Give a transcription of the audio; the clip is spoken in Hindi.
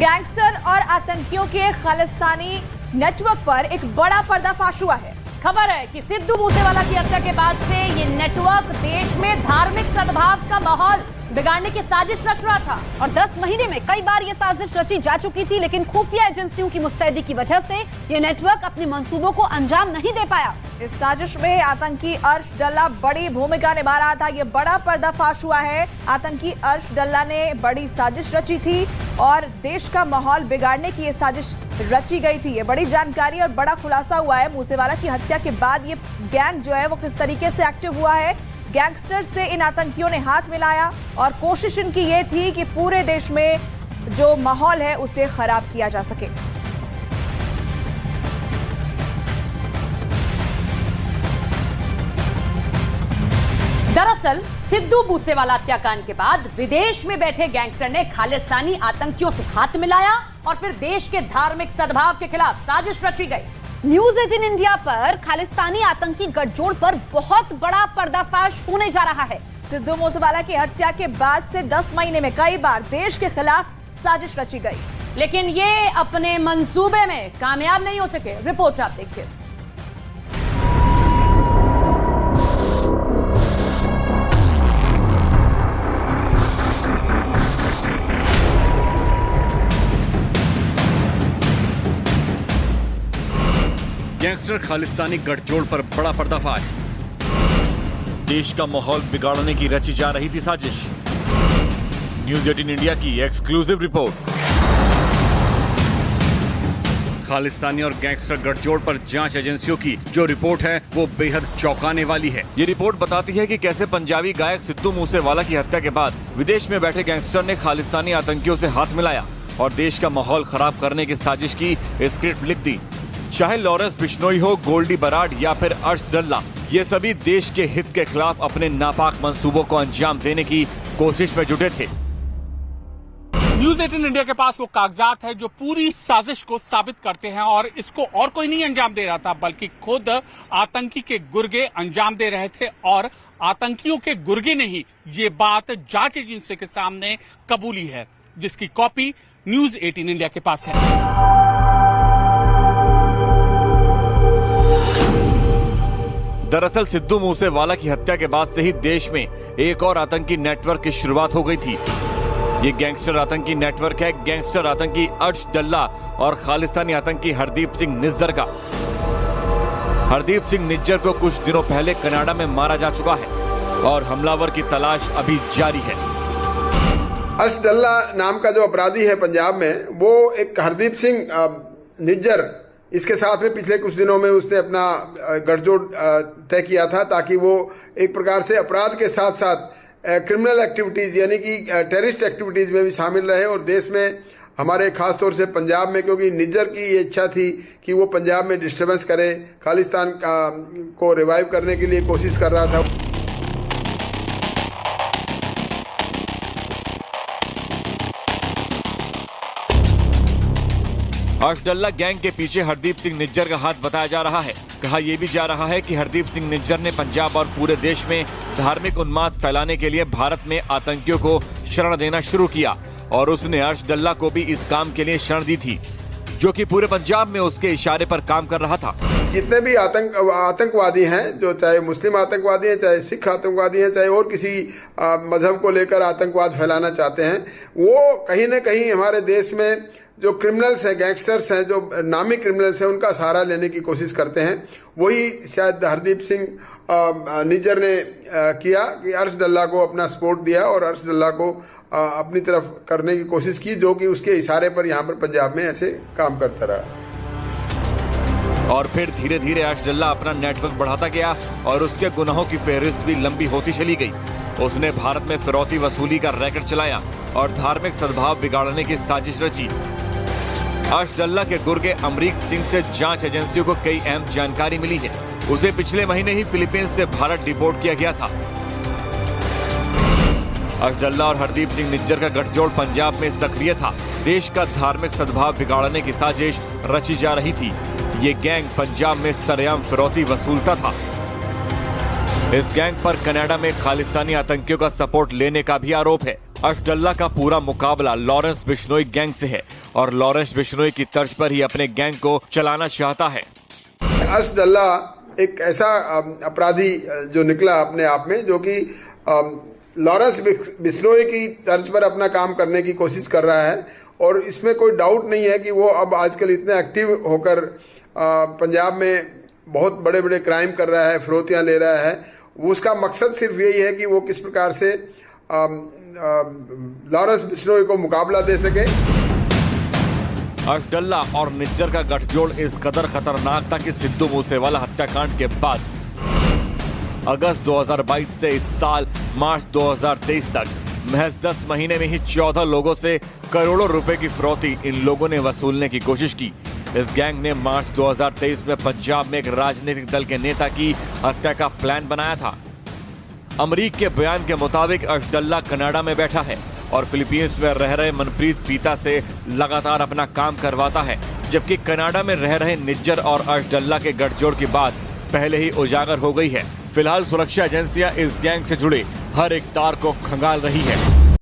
गैंगस्टर और आतंकियों के खालिस्तानी नेटवर्क पर एक बड़ा पर्दाफाश हुआ है। खबर है कि सिद्धू मूसेवाला की हत्या के बाद से ये नेटवर्क देश में धार्मिक सद्भाव का माहौल बिगाड़ने की साजिश रच रहा था और 10 महीने में कई बार ये साजिश रची जा चुकी थी, लेकिन खुफिया एजेंसियों की मुस्तैदी की वजह से ये नेटवर्क अपने मंसूबों को अंजाम नहीं दे पाया। इस साजिश में आतंकी अर्श डल्ला बड़ी भूमिका निभा रहा था। ये बड़ा पर्दाफाश हुआ है। आतंकी अर्श डल्ला ने बड़ी साजिश रची थी और देश का माहौल बिगाड़ने की ये साजिश रची गई थी। ये बड़ी जानकारी और बड़ा खुलासा हुआ है। मूसेवाला की हत्या के बाद ये गैंग जो है वो किस तरीके से एक्टिव हुआ है। गैंगस्टर से इन आतंकियों ने हाथ मिलाया और कोशिश इनकी ये थी कि पूरे देश में जो माहौल है उसे खराब किया जा सके। दरअसल सिद्धू मूसेवाला हत्याकांड के बाद विदेश में बैठे गैंगस्टर ने खालिस्तानी आतंकियों से हाथ मिलाया और फिर देश के धार्मिक सद्भाव के खिलाफ साजिश रची गई। न्यूज 18 इंडिया पर खालिस्तानी आतंकी गठजोड़ पर बहुत बड़ा पर्दाफाश होने जा रहा है। सिद्धू मूसेवाला की हत्या के बाद से 10 महीने में कई बार देश के खिलाफ साजिश रची गई, लेकिन ये अपने मंसूबे में कामयाब नहीं हो सके। रिपोर्ट आप देखिए। गैंगस्टर खालिस्तानी गठजोड़ पर बड़ा पर्दाफाश। देश का माहौल बिगाड़ने की रची जा रही थी साजिश। न्यूज 18 इंडिया की एक्सक्लूसिव रिपोर्ट। खालिस्तानी और गैंगस्टर गठजोड़ पर जांच एजेंसियों की जो रिपोर्ट है वो बेहद चौंकाने वाली है। ये रिपोर्ट बताती है कि कैसे पंजाबी गायक सिद्धू मूसेवाला की हत्या के बाद विदेश में बैठे गैंगस्टर ने खालिस्तानी आतंकियों से हाथ मिलाया और देश का माहौल खराब करने की साजिश की स्क्रिप्ट लिख दी। चाहे लॉरेंस बिश्नोई हो, गोल्डी बराड या फिर अर्श डल्ला, ये सभी देश के हित के खिलाफ अपने नापाक मंसूबों को अंजाम देने की कोशिश में जुटे थे। न्यूज 18 इंडिया के पास वो कागजात है जो पूरी साजिश को साबित करते हैं और इसको और कोई नहीं अंजाम दे रहा था बल्कि खुद आतंकी के गुर्गे अंजाम दे रहे थे और आतंकियों के गुर्गे नहीं, ये बात जांच एजेंसी के सामने कबूली है, जिसकी कॉपी न्यूज 18 इंडिया के पास है। दरअसल सिद्धू मूसेवाला की हत्या के बाद से ही देश में एक और आतंकी नेटवर्क की शुरुआत हो गई थी। ये गैंगस्टर आतंकी नेटवर्क है गैंगस्टर आतंकी अर्श डल्ला और खालिस्तानी आतंकी हरदीप सिंह निज्जर का। हरदीप सिंह निज्जर को कुछ दिनों पहले कनाडा में मारा जा चुका है और हमलावर की तलाश अभी जारी है। अर्श डल्ला नाम का जो अपराधी है पंजाब में, वो एक हरदीप सिंह निज्जर, इसके साथ में पिछले कुछ दिनों में उसने अपना गठजोड़ तय किया था ताकि वो एक प्रकार से अपराध के साथ साथ क्रिमिनल एक्टिविटीज यानी कि टेररिस्ट एक्टिविटीज में भी शामिल रहे और देश में हमारे खास तौर से पंजाब में, क्योंकि निज्जर की ये इच्छा थी कि वो पंजाब में डिस्टर्बेंस करे, खालिस्तान को रिवाइव करने के लिए कोशिश कर रहा था। अर्श डल्ला गैंग के पीछे हरदीप सिंह निज्जर का हाथ बताया जा रहा है। कहा यह भी जा रहा है कि हरदीप सिंह निज्जर ने पंजाब और पूरे देश में धार्मिक उन्माद फैलाने के लिए भारत में आतंकियों को शरण देना शुरू किया और उसने अर्श डल्ला को भी इस काम के लिए शरण दी थी, जो कि पूरे पंजाब में उसके इशारे पर काम कर रहा था। जितने भी आतंकवादी हैं, जो चाहे मुस्लिम आतंकवादी हैं, चाहे सिख आतंकवादी हैं, चाहे और किसी मजहब को लेकर आतंकवाद फैलाना चाहते हैं, वो कहीं न कहीं हमारे देश में जो क्रिमिनल्स हैं, गैंगस्टर्स हैं, जो नामी क्रिमिनल्स हैं, उनका सहारा लेने की कोशिश करते हैं। वही शायद हरदीप सिंह निज्जर ने किया कि अर्श डल्ला को अपना सपोर्ट दिया और अर्श डल्ला को अपनी तरफ करने की कोशिश की, जो कि उसके इशारे पर यहाँ पर पंजाब में ऐसे काम करता रहा। और फिर धीरे धीरे अर्श डल्ला अपना नेटवर्क बढ़ाता गया और उसके गुनाहों की फहरिस्त भी लंबी होती चली गई। उसने भारत में फिरौती वसूली का रैकेट चलाया और धार्मिक सद्भाव बिगाड़ने की साजिश रची। अर्श डल्ला के गुर्गे अमरीक सिंह से जांच एजेंसियों को कई अहम जानकारी मिली है। उसे पिछले महीने ही फिलीपींस से भारत डिपोर्ट किया गया था। अर्श डल्ला और हरदीप सिंह निज्जर का गठजोड़ पंजाब में सक्रिय था। देश का धार्मिक सद्भाव बिगाड़ने की साजिश रची जा रही थी। ये गैंग पंजाब में सरेआम फिरौती वसूलता था। इस गैंग पर कनाडा में खालिस्तानी आतंकियों का सपोर्ट लेने का भी आरोप है। अर्श डल्ला का पूरा मुकाबला लॉरेंस बिश्नोई गैंग से है और लॉरेंस बिश्नोई की तर्ज पर ही अपने गैंग को चलाना चाहता है। अर्श डल्ला एक ऐसा अपराधी जो निकला अपने आप में, जो कि लॉरेंस बिश्नोई की तर्ज पर अपना काम करने की कोशिश कर रहा है। और इसमें कोई डाउट नहीं है कि वो अब आजकल इतने एक्टिव होकर पंजाब में बहुत बड़े बड़े क्राइम कर रहा है, फिरौतियाँ ले रहा है। उसका मकसद सिर्फ यही है कि वो किस प्रकार से लॉरेंस बिश्नोई को मुकाबला दे सके। अर्श डल्ला और निज्जर का गठजोड़ इस कदर खतरनाक था कि सिद्धू मूसेवाला हत्याकांड के बाद अगस्त 2022 से इस साल मार्च 2023 तक महज 10 महीने में ही 14 लोगों से करोड़ों रुपए की फिरौती इन लोगों ने वसूलने की कोशिश की। इस गैंग ने मार्च 2023 में पंजाब में एक राजनीतिक दल के नेता की हत्या का प्लान बनाया था। अमरीक के बयान के मुताबिक अर्श डल्ला कनाडा में बैठा है और फिलीपींस में रह रहे मनप्रीत पीता से लगातार अपना काम करवाता है, जबकि कनाडा में रह रहे निज्जर और अर्श डल्ला के गठजोड़ की बात पहले ही उजागर हो गई है। फिलहाल सुरक्षा एजेंसियां इस गैंग से जुड़े हर एक तार को खंगाल रही है।